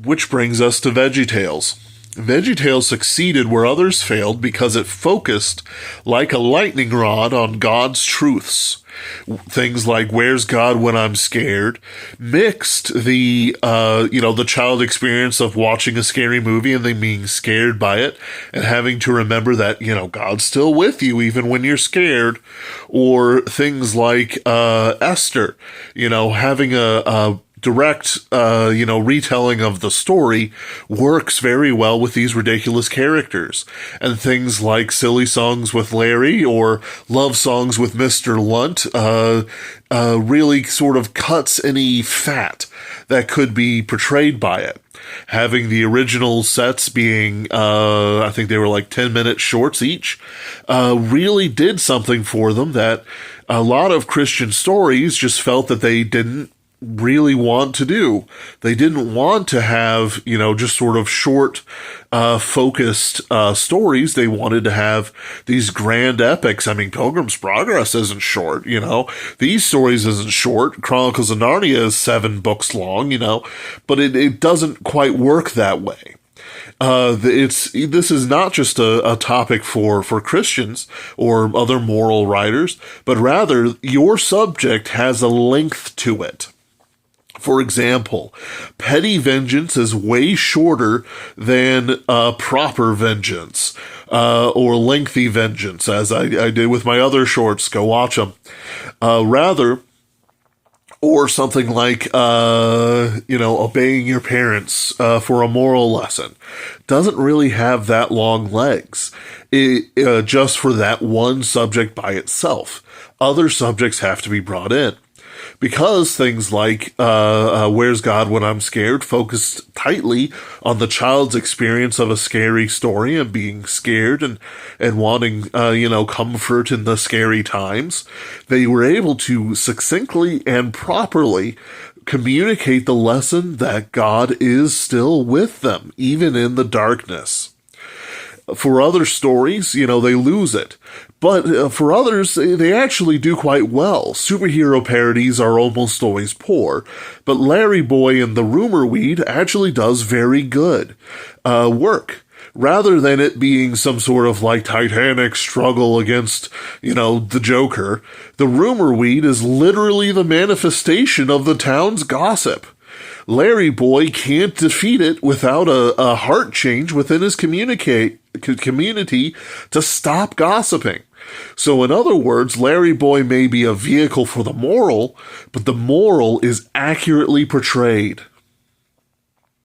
Which brings us to VeggieTales. VeggieTales succeeded where others failed because it focused like a lightning rod on God's truths. Things like "Where's God when I'm scared?" mixed the child experience of watching a scary movie and then being scared by it and having to remember that, God's still with you even when you're scared. Or things like Esther, having a direct, retelling of the story works very well with these ridiculous characters. And things like Silly Songs with Larry or Love Songs with Mr. Lunt really sort of cuts any fat that could be portrayed by it. Having the original sets being, I think they were like 10-minute shorts each, really did something for them that a lot of Christian stories just felt that they didn't really want to do. They didn't want to have, just sort of short, focused stories. They wanted to have these grand epics. I mean, Pilgrim's Progress isn't short, These stories isn't short. Chronicles of Narnia is 7 books long, but it doesn't quite work that way. This is not just a topic for Christians or other moral writers, but rather your subject has a length to it. For example, petty vengeance is way shorter than proper vengeance, or lengthy vengeance, as I did with my other shorts. Go watch them. Or something like, obeying your parents for a moral lesson. Doesn't really have that long legs, just for that one subject by itself. Other subjects have to be brought in. Because things like Where's God When I'm Scared focused tightly on the child's experience of a scary story and being scared and wanting, comfort in the scary times, they were able to succinctly and properly communicate the lesson that God is still with them, even in the darkness. For other stories, they lose it. But for others, they actually do quite well. Superhero parodies are almost always poor, but Larry Boy and the Rumor Weed actually does very good work. Rather than it being some sort of like Titanic struggle against, the Joker, the Rumor Weed is literally the manifestation of the town's gossip. Larry Boy can't defeat it without a heart change within his community to stop gossiping. So in other words, Larry Boy may be a vehicle for the moral, but the moral is accurately portrayed.